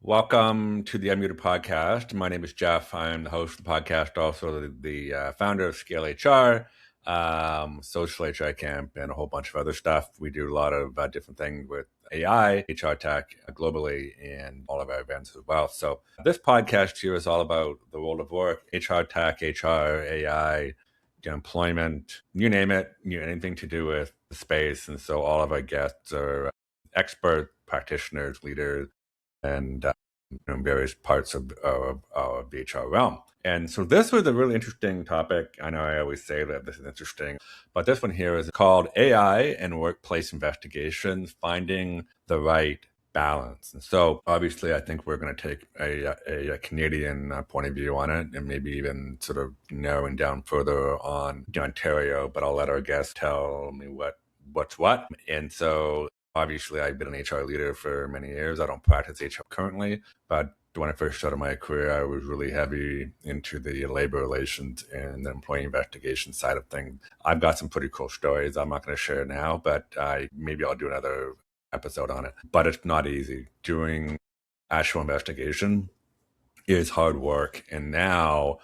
Welcome to the Unmuted podcast. My name is Jeff. I'm the host of the podcast, also the founder of ScaleHR, SocialHRCamp, and a whole bunch of other stuff. We do a lot of different things with AI, HR tech globally, and all of our events as well. So this podcast here is all about the world of work, HR tech, HR, AI, employment, you name it, anything to do with the space. And so all of our guests are expert practitioners, leaders, and various parts of the HR realm. And so this was a really interesting topic. I know I always say that this is interesting, but this one here is called AI and Workplace Investigations, Finding the Right Balance. And so obviously I think we're going to take a Canadian point of view on it, and maybe even sort of narrowing down further on Ontario, but I'll let our guests tell me what's what. And so obviously, I've been an HR leader for many years. I don't practice HR currently, but when I first started my career, I was really heavy into the labor relations and the employee investigation side of things. I've got some pretty cool stories I'm not going to share now, but maybe I'll do another episode on it. But it's not easy. Doing actual investigation is hard work. And now,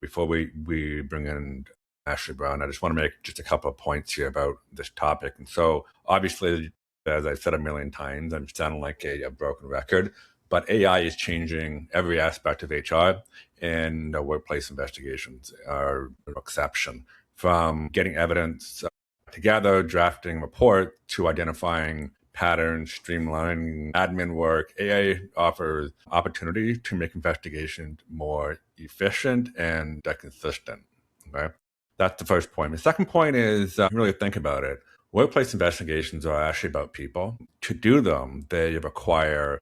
before we bring in Ashley Brown, I just want to make just a couple of points here about this topic. And so obviously, as I've said a million times, I'm sounding like a broken record, but AI is changing every aspect of HR, and workplace investigations are no exception. From getting evidence together, drafting report, to identifying patterns, streamlining admin work, AI offers opportunity to make investigations more efficient and consistent. Okay? That's the first point. The second point is really think about it. Workplace investigations are actually about people. To do them, they require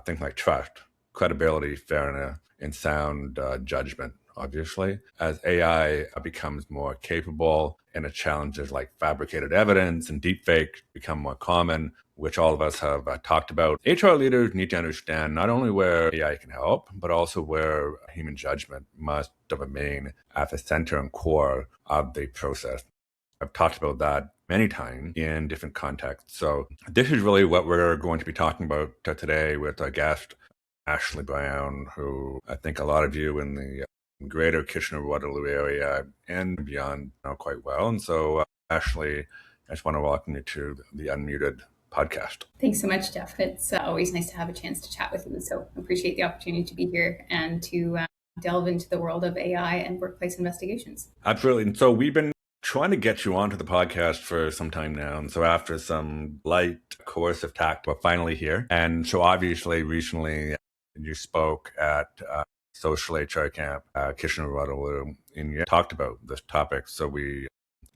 things like trust, credibility, fairness, and sound judgment, obviously. As AI becomes more capable and the challenges like fabricated evidence and deepfakes become more common, which all of us have talked about, HR leaders need to understand not only where AI can help, but also where human judgment must remain at the center and core of the process. I've talked about that many times in different contexts. So this is really what we're going to be talking about today with our guest, Ashley Brown, who I think a lot of you in the greater Kitchener-Waterloo area and beyond know quite well. And so, Ashley, I just want to welcome you to the Unmuted podcast. Thanks so much, Jeff. It's always nice to have a chance to chat with you. So I appreciate the opportunity to be here and to delve into the world of AI and workplace investigations. Absolutely. And so we've been trying to get you onto the podcast for some time now. And so after some light coercive tact, we're finally here. And so obviously recently you spoke at SocialHRCamp, Kitchener-Waterloo, and you talked about this topic. So we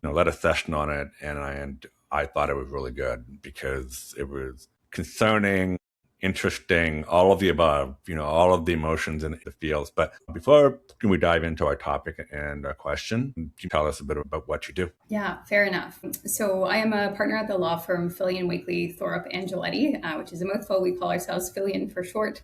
led a session on it, and I thought it was really good because it was concerning, interesting, all of the above, all of the emotions in the fields. But before we dive into our topic and our question, can you tell us a bit about what you do? Yeah, fair enough. So I am a partner at the law firm Filion, Thorup, Angeletti, which is a mouthful. We call ourselves Filion for short.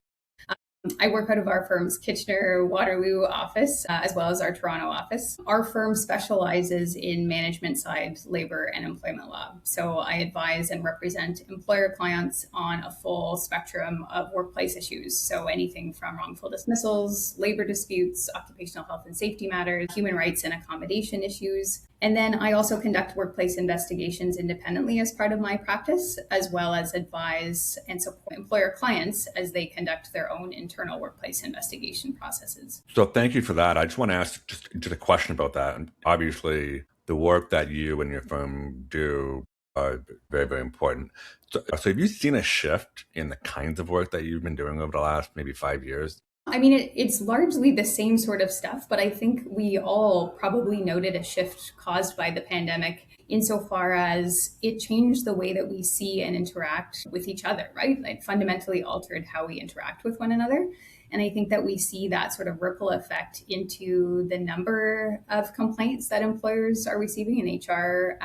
I work out of our firm's Kitchener-Waterloo office, as well as our Toronto office. Our firm specializes in management side labor and employment law. So I advise and represent employer clients on a full spectrum of workplace issues. So anything from wrongful dismissals, labor disputes, occupational health and safety matters, human rights and accommodation issues. And then I also conduct workplace investigations independently as part of my practice, as well as advise and support employer clients as they conduct their own internal workplace investigation processes. So thank you for that. I just want to ask just a question about that. And obviously, the work that you and your firm do are very, very important. So have you seen a shift in the kinds of work that you've been doing over the last maybe 5 years? I mean, it's largely the same sort of stuff, but I think we all probably noted a shift caused by the pandemic insofar as it changed the way that we see and interact with each other, right? It fundamentally altered how we interact with one another. And I think that we see that sort of ripple effect into the number of complaints that employers are receiving in HR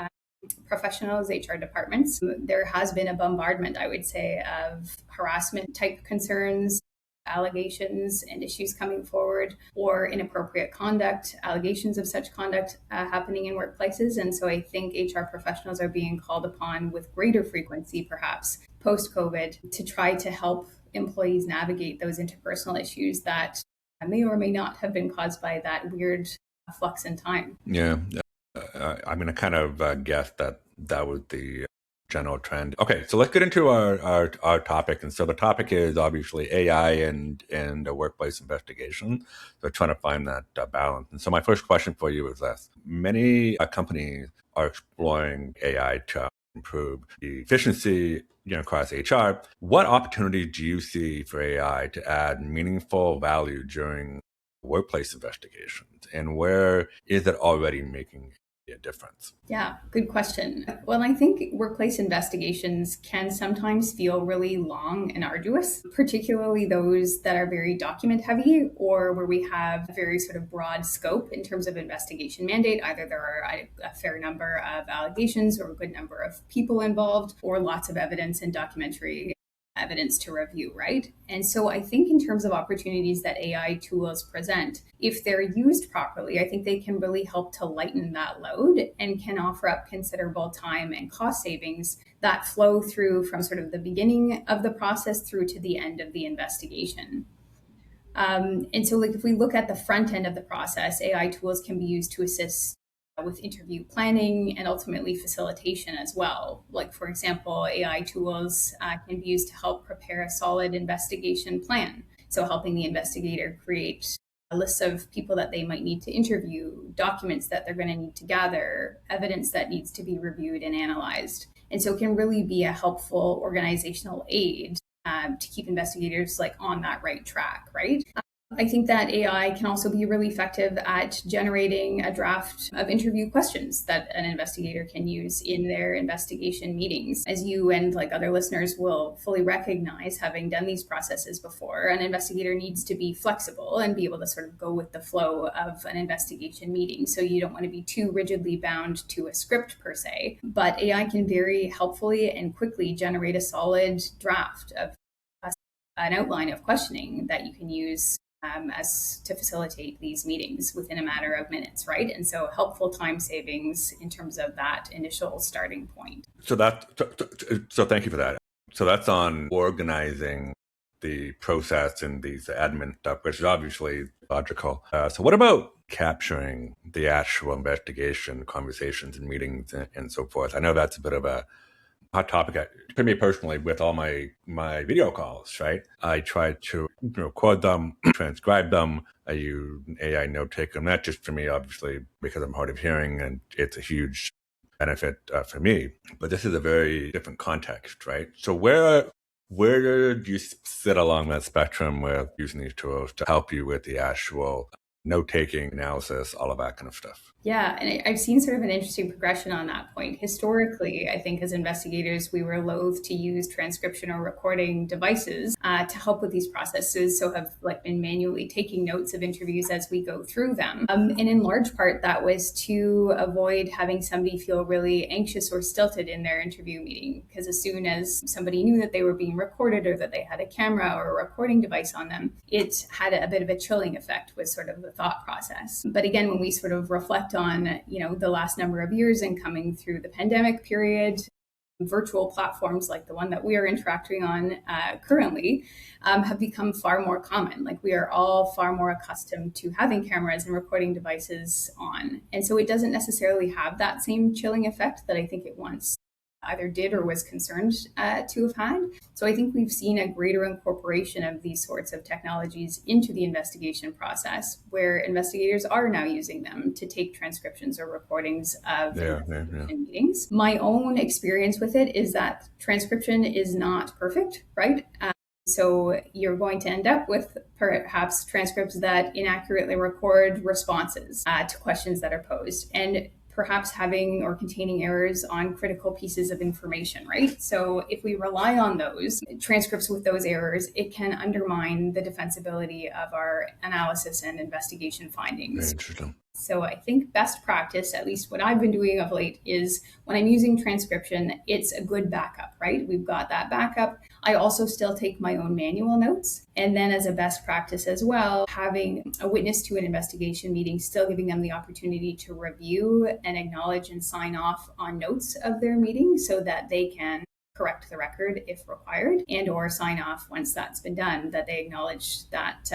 professionals, HR departments. There has been a bombardment, I would say, of harassment type concerns, allegations and issues coming forward, or inappropriate conduct, allegations of such conduct happening in workplaces. And so I think HR professionals are being called upon with greater frequency, perhaps post-COVID, to try to help employees navigate those interpersonal issues that may or may not have been caused by that weird flux in time. Yeah. I'm going to kind of guess that that was the general trend. Okay, so let's get into our topic. And so the topic is obviously AI and a workplace investigation. So trying to find that balance. And so my first question for you is this. Many companies are exploring AI to improve the efficiency across HR. What opportunity do you see for AI to add meaningful value during workplace investigations? And where is it already making a difference? Yeah, good question. Well, I think workplace investigations can sometimes feel really long and arduous, particularly those that are very document heavy or where we have a very sort of broad scope in terms of investigation mandate. Either there are a fair number of allegations or a good number of people involved or lots of evidence and documentary evidence to review, right? And so I think in terms of opportunities that AI tools present, if they're used properly, I think they can really help to lighten that load and can offer up considerable time and cost savings that flow through from sort of the beginning of the process through to the end of the investigation. And so like if we look at the front end of the process, AI tools can be used to assist with interview planning and ultimately facilitation as well. Like, for example, AI tools can be used to help prepare a solid investigation plan. So helping the investigator create a list of people that they might need to interview, documents that they're going to need to gather, evidence that needs to be reviewed and analyzed. And so it can really be a helpful organizational aid to keep investigators like on that right track, right? I think that AI can also be really effective at generating a draft of interview questions that an investigator can use in their investigation meetings. As you and like other listeners will fully recognize, having done these processes before, an investigator needs to be flexible and be able to sort of go with the flow of an investigation meeting. So you don't want to be too rigidly bound to a script per se, but AI can very helpfully and quickly generate a solid draft of an outline of questioning that you can use as to facilitate these meetings within a matter of minutes, right? And so helpful time savings in terms of that initial starting point. So thank you for that. So that's on organizing the process and these admin stuff, which is obviously logical. So what about capturing the actual investigation, conversations and meetings and so forth? I know that's a bit of a hot topic for me personally with all my video calls, right? I try to record them, transcribe them. I use AI note taker. And not just for me, obviously, because I'm hard of hearing and it's a huge benefit for me. But this is a very different context, right? So where do you sit along that spectrum with using these tools to help you with the actual note-taking, analysis, all of that kind of stuff? Yeah, and I've seen sort of an interesting progression on that point. Historically, I think as investigators, we were loath to use transcription or recording devices to help with these processes, so have like been manually taking notes of interviews as we go through them. And in large part, that was to avoid having somebody feel really anxious or stilted in their interview meeting, because as soon as somebody knew that they were being recorded or that they had a camera or a recording device on them, it had a bit of a chilling effect with sort of the thought process. But again, when we sort of reflect on the last number of years and coming through the pandemic period, virtual platforms like the one that we are interacting on currently have become far more common. Like we are all far more accustomed to having cameras and recording devices on. And so it doesn't necessarily have that same chilling effect that I think it once either did or was concerned to have had. So I think we've seen a greater incorporation of these sorts of technologies into the investigation process, where investigators are now using them to take transcriptions or recordings of meetings. My own experience with it is that transcription is not perfect, right? So you're going to end up with perhaps transcripts that inaccurately record responses to questions that are posed, and perhaps having or containing errors on critical pieces of information, right? So if we rely on those transcripts with those errors, it can undermine the defensibility of our analysis and investigation findings. Interesting. So I think best practice, at least what I've been doing of late, is when I'm using transcription, it's a good backup, right? We've got that backup. I also still take my own manual notes. And then as a best practice as well, having a witness to an investigation meeting, still giving them the opportunity to review and acknowledge and sign off on notes of their meeting so that they can correct the record if required, and or sign off once that's been done, that they acknowledge that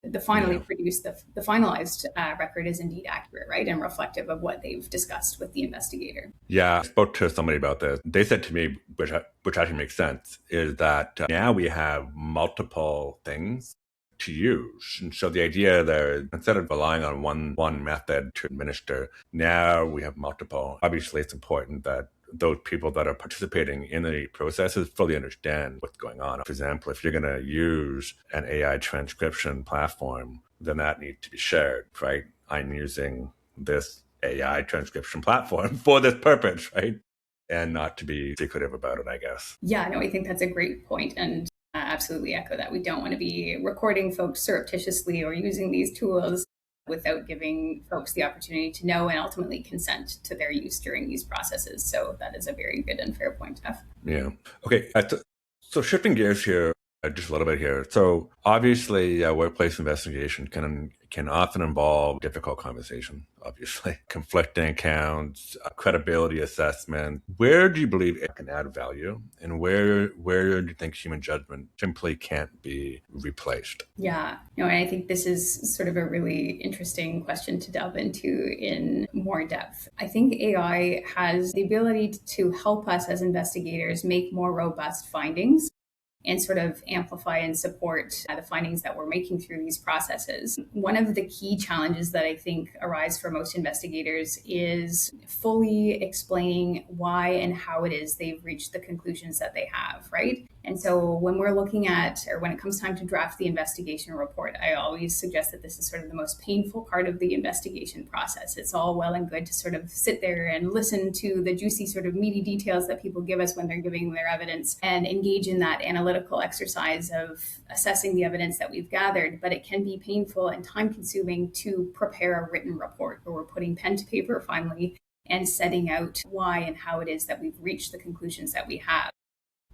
the finally produced, the finalized record is indeed accurate, right? And reflective of what they've discussed with the investigator. Yeah, I spoke to somebody about this. They said to me, which actually makes sense, is that now we have multiple things to use. And so the idea there is, instead of relying on one method to administer, now we have multiple. Obviously, it's important that those people that are participating in the processes fully understand what's going on. For example, if you're going to use an AI transcription platform, then that needs to be shared, right? I'm using this AI transcription platform for this purpose, right? And not to be secretive about it, I guess. Yeah, no, I think that's a great point, and absolutely echo that. We don't want to be recording folks surreptitiously or using these tools without giving folks the opportunity to know and ultimately consent to their use during these processes. So that is a very good and fair point, Jeff. Yeah. Okay. So shifting gears here, just a little bit here. So obviously, workplace investigation can often involve difficult conversation, obviously, conflicting accounts, credibility assessment. Where do you believe it can add value, and where do you think human judgment simply can't be replaced? Yeah, no, and I think this is sort of a really interesting question to delve into in more depth. I think AI has the ability to help us as investigators make more robust findings and sort of amplify and support the findings that we're making through these processes. One of the key challenges that I think arise for most investigators is fully explaining why and how it is they've reached the conclusions that they have, right? And so when we're looking at, or when it comes time to draft the investigation report, I always suggest that this is sort of the most painful part of the investigation process. It's all well and good to sort of sit there and listen to the juicy sort of meaty details that people give us when they're giving their evidence and engage in that analytical exercise of assessing the evidence that we've gathered. But it can be painful and time consuming to prepare a written report where we're putting pen to paper finally and setting out why and how it is that we've reached the conclusions that we have.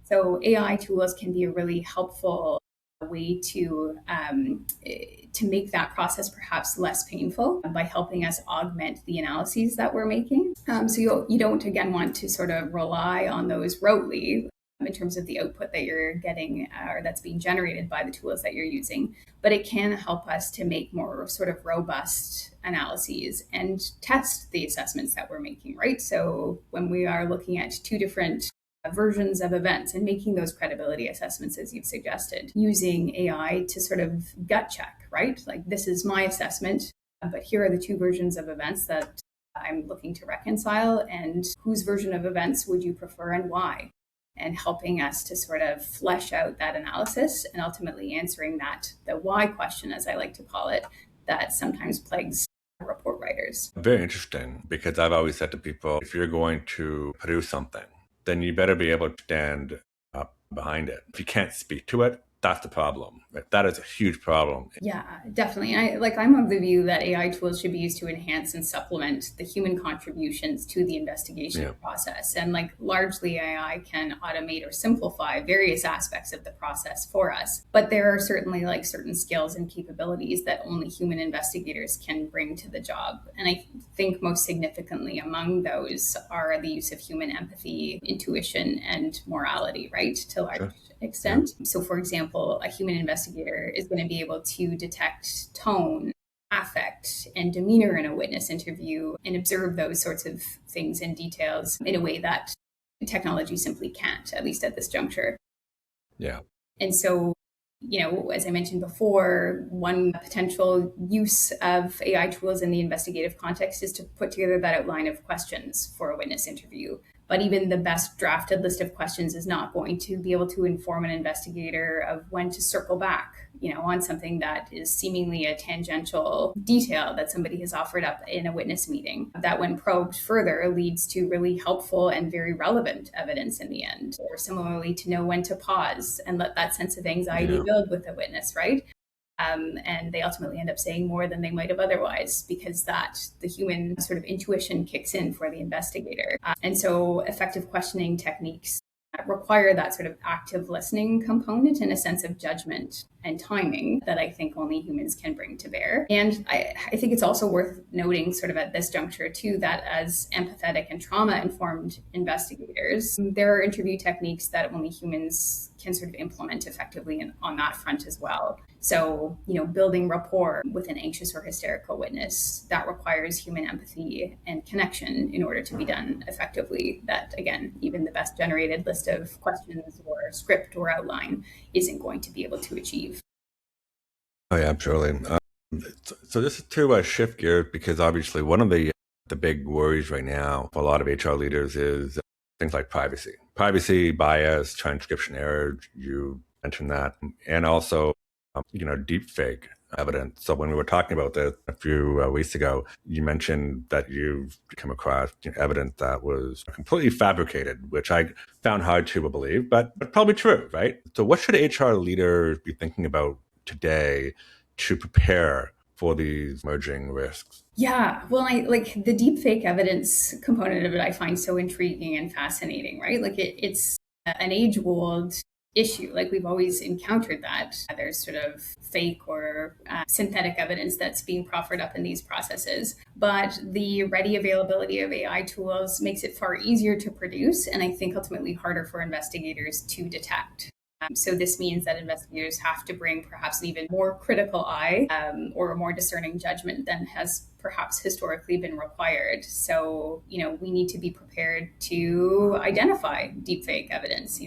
So AI tools can be a really helpful way to make that process perhaps less painful by helping us augment the analyses that we're making. So you don't, again, want to sort of rely on those rotely in terms of the output that you're getting or that's being generated by the tools that you're using. But it can help us to make more sort of robust analyses and test the assessments that we're making, right? So when we are looking at two different versions of events and making those credibility assessments, as you've suggested, using AI to sort of gut check, right? Like, this is my assessment, but here are the two versions of events that I'm looking to reconcile, and whose version of events would you prefer and why? And helping us to sort of flesh out that analysis and ultimately answering the why question, as I like to call it, that sometimes plagues report writers. Very interesting, because I've always said to people, if you're going to produce something, then you better be able to stand up behind it. If you can't speak to it, that's the problem. That is a huge problem. Yeah, definitely. I'm of the view that AI tools should be used to enhance and supplement the human contributions to the investigation process. And largely AI can automate or simplify various aspects of the process for us. But there are certainly certain skills and capabilities that only human investigators can bring to the job. And I think most significantly among those are the use of human empathy, intuition, and morality, right? To large extent. Yeah. So for example, a human investigator is going to be able to detect tone, affect, and demeanor in a witness interview and observe those sorts of things and details in a way that technology simply can't, at least at this juncture. Yeah. And so, as I mentioned before, one potential use of AI tools in the investigative context is to put together that outline of questions for a witness interview. But even the best drafted list of questions is not going to be able to inform an investigator of when to circle back, on something that is seemingly a tangential detail that somebody has offered up in a witness meeting, that when probed further leads to really helpful and very relevant evidence in the end. Or similarly, to know when to pause and let that sense of anxiety build with the witness, right? And they ultimately end up saying more than they might have otherwise, because the human sort of intuition kicks in for the investigator. And so effective questioning techniques require that sort of active listening component and a sense of judgment. and timing that I think only humans can bring to bear. And I think it's also worth noting sort of at this juncture too, that as empathetic and trauma-informed investigators, there are interview techniques that only humans can sort of implement effectively on that front as well. So, building rapport with an anxious or hysterical witness, that requires human empathy and connection in order to be done effectively. That, again, even the best generated list of questions or script or outline isn't going to be able to achieve. Oh, yeah, absolutely. So this is to shift gears, because obviously one of the big worries right now for a lot of HR leaders is things like privacy, bias, transcription error. You mentioned that, and also deepfake evidence. So when we were talking about this a few weeks ago, you mentioned that you've come across evidence that was completely fabricated, which I found hard to believe, but probably true, right? So what should HR leaders be thinking about today to prepare for these emerging risks? Yeah, well, I like the deepfake evidence component of it. I find so intriguing and fascinating, right? Like it's an age-old issue. Like we've always encountered that there's sort of fake or synthetic evidence that's being proffered up in these processes. But the ready availability of AI tools makes it far easier to produce, and I think ultimately harder for investigators to detect. So this means that investigators have to bring perhaps an even more critical eye or a more discerning judgment than has perhaps historically been required. So, we need to be prepared to identify deepfake evidence.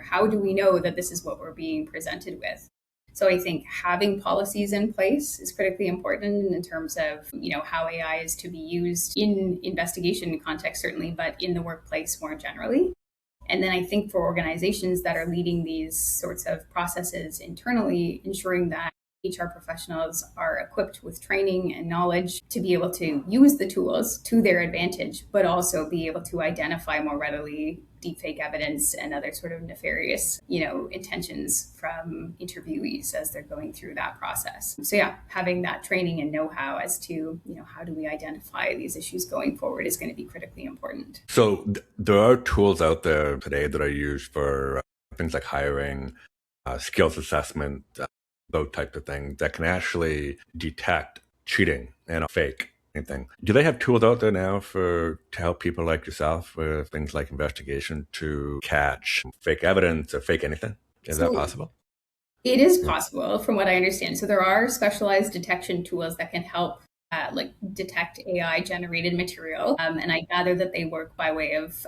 How do we know that this is what we're being presented with? So I think having policies in place is critically important in terms of, how AI is to be used in investigation context, certainly, but in the workplace more generally. And then I think for organizations that are leading these sorts of processes internally, ensuring that HR professionals are equipped with training and knowledge to be able to use the tools to their advantage, but also be able to identify more readily deepfake evidence and other sort of nefarious, intentions from interviewees as they're going through that process. So yeah, having that training and know-how as to, how do we identify these issues going forward is going to be critically important. So there are tools out there today that are used for things like hiring, skills assessment, those types of things that can actually detect cheating and fake anything. Do they have tools out there now to help people like yourself with things like investigation to catch fake evidence or fake anything? Is that possible? It is possible, from what I understand. So there are specialized detection tools that can help detect AI generated material. And I gather that they work by way of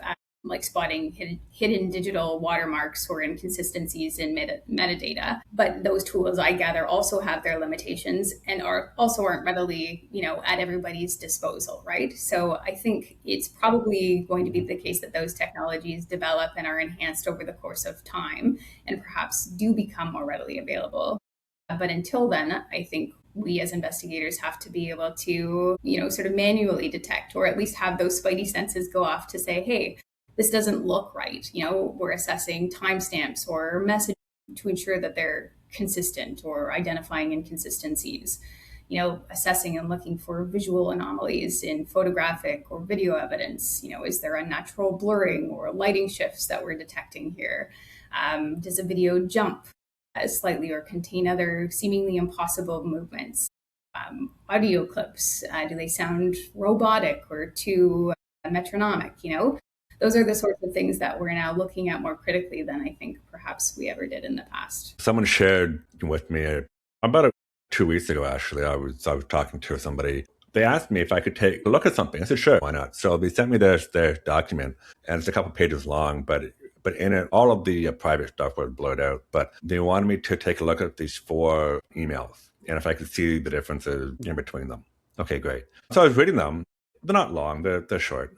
spotting hidden digital watermarks or inconsistencies in metadata. But those tools, I gather, also have their limitations and aren't readily, at everybody's disposal, right? So I think it's probably going to be the case that those technologies develop and are enhanced over the course of time and perhaps do become more readily available. But until then, I think we as investigators have to be able to, sort of manually detect, or at least have those spidey senses go off to say, hey, this doesn't look right. We're assessing timestamps or messages to ensure that they're consistent or identifying inconsistencies. Assessing and looking for visual anomalies in photographic or video evidence. Is there unnatural blurring or lighting shifts that we're detecting here? Does a video jump slightly or contain other seemingly impossible movements? Audio clips, do they sound robotic or too metronomic? Those are the sorts of things that we're now looking at more critically than I think perhaps we ever did in the past. Someone shared with me about 2 weeks ago, actually, I was talking to somebody. They asked me if I could take a look at something. I said, sure, why not? So they sent me their document, and it's a couple pages long, but in it, all of the private stuff was blurred out. But they wanted me to take a look at these 4 emails, and if I could see the differences in between them. Okay, great. So I was reading them. They're not long, they're short.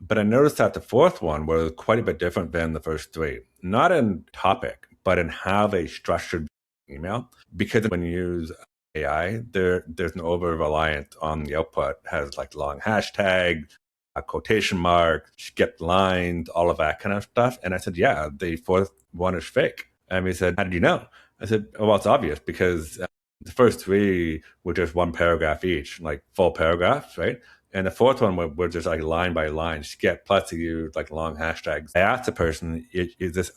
But I noticed that the 4th one was quite a bit different than the first 3. Not in topic, but in how they structured email. Because when you use AI, there's an over-reliance on the output. It has like long hashtags, a quotation mark, skipped lines, all of that kind of stuff. And I said, yeah, the 4th one is fake. And he said, how did you know? I said, well, it's obvious because the first 3 were just 1 paragraph each, like full paragraphs, right? And the 4th one was just like line by line skip, plus you use like long hashtags. I asked the person,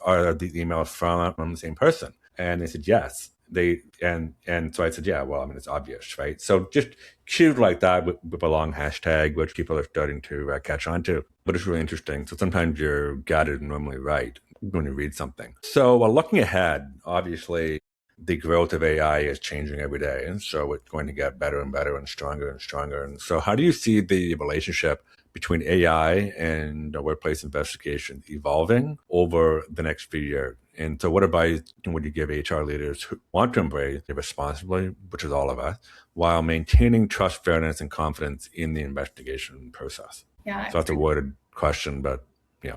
are these emails from the same person? And they said, yes. So I said, yeah, well, I mean, it's obvious, right? So just cued like that with a long hashtag, which people are starting to catch on to. But it's really interesting. So sometimes you're guided and normally right when you read something. So looking ahead, obviously, the growth of AI is changing every day. And so it's going to get better and better and stronger and stronger. And so how do you see the relationship between AI and workplace investigation evolving over the next few years? And so what advice would you give HR leaders who want to embrace the responsibility, which is all of us, while maintaining trust, fairness, and confidence in the investigation process? Yeah. So that's a worded question, but yeah.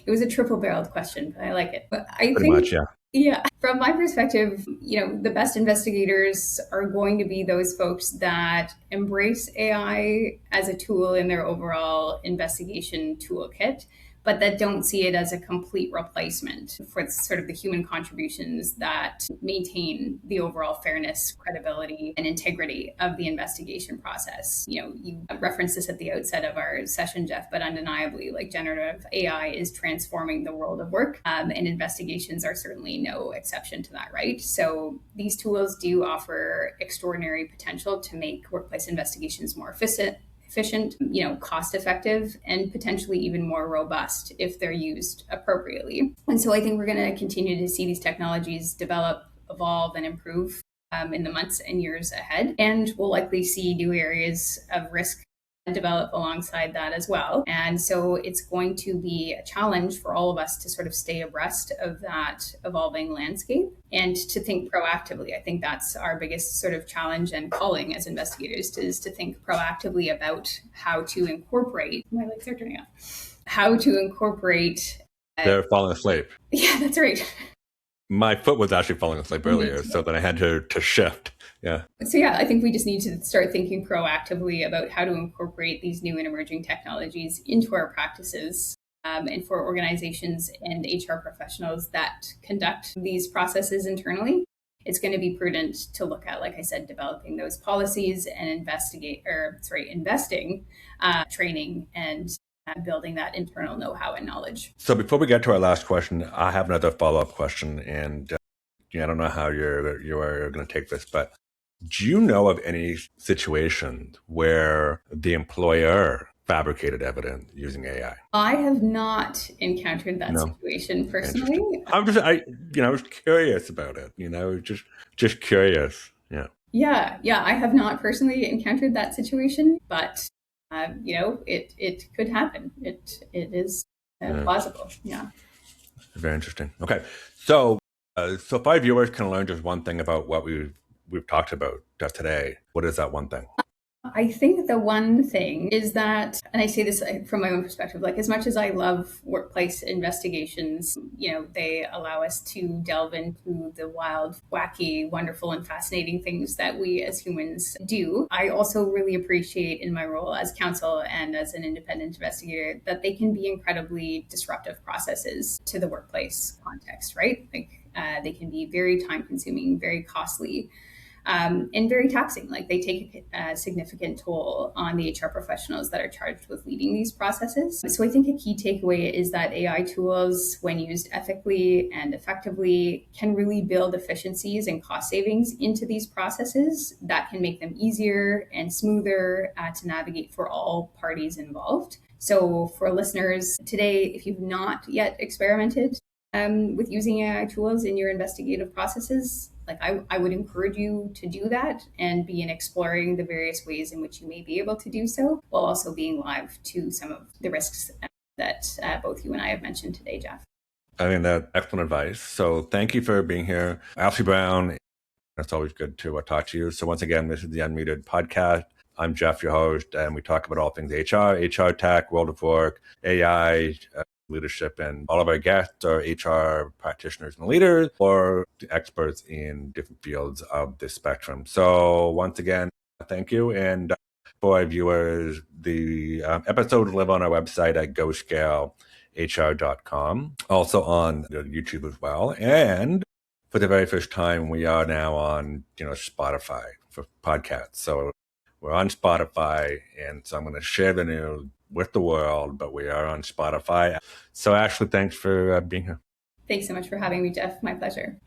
It was a triple-barreled question, but I like it. But Pretty much, yeah. Yeah. From my perspective, the best investigators are going to be those folks that embrace AI as a tool in their overall investigation toolkit, but that don't see it as a complete replacement for sort of the human contributions that maintain the overall fairness, credibility, and integrity of the investigation process. You referenced this at the outset of our session, Jeff, but undeniably, like, generative AI is transforming the world of work, and investigations are certainly no exception to that, right? So these tools do offer extraordinary potential to make workplace investigations more efficient, cost effective, and potentially even more robust if they're used appropriately. And so I think we're going to continue to see these technologies develop, evolve, and improve in the months and years ahead. And we'll likely see new areas of risk develop alongside that as well. And so it's going to be a challenge for all of us to sort of stay abreast of that evolving landscape and to think proactively. I think that's our biggest sort of challenge and calling as investigators, is to think proactively about how to incorporate, my legs are turning off, how to incorporate. They're falling asleep. Yeah, that's right. My foot was actually falling asleep earlier, so then I had to shift. Yeah. So yeah, I think we just need to start thinking proactively about how to incorporate these new and emerging technologies into our practices. And for organizations and HR professionals that conduct these processes internally, it's going to be prudent to look at, like I said, developing those policies and investing, training, and building that internal know-how and knowledge. So before we get to our last question, I have another follow-up question, and I don't know how you are going to take this, but do you know of any situation where the employer fabricated evidence using AI? I have not encountered that situation personally. I was curious about it. Just curious. Yeah. Yeah. I have not personally encountered that situation, but it could happen. It is plausible. Yeah. Very interesting. Okay, so if our viewers can learn just one thing about what we've talked about today, what is that one thing? I think the one thing is that, and I say this from my own perspective, like, as much as I love workplace investigations, they allow us to delve into the wild, wacky, wonderful, and fascinating things that we as humans do. I also really appreciate, in my role as counsel and as an independent investigator, that they can be incredibly disruptive processes to the workplace context, right? Like, they can be very time consuming, very costly, and very taxing. Like, they take a significant toll on the HR professionals that are charged with leading these processes. So I think a key takeaway is that AI tools, when used ethically and effectively, can really build efficiencies and cost savings into these processes that can make them easier and smoother to navigate for all parties involved. So for listeners today, if you've not yet experimented with using AI tools in your investigative processes, like, I would encourage you to do that and begin exploring the various ways in which you may be able to do so, while also being live to some of the risks that both you and I have mentioned today, Jeff. I mean, that's excellent advice. So thank you for being here, Ashley Brown. It's always good to talk to you. So once again, this is the Unmuted Podcast. I'm Jeff, your host, and we talk about all things HR tech, world of work, AI, leadership, and all of our guests are HR practitioners and leaders or experts in different fields of the spectrum. So once again, thank you. And for our viewers, the episode will live on our website at ScaleHR.com, also on YouTube as well. And for the very first time, we are now on Spotify for podcasts. So we're on Spotify, and so I'm going to share the news with the world, but we are on Spotify. So Ashley, thanks for being here. Thanks so much for having me, Jeff. My pleasure.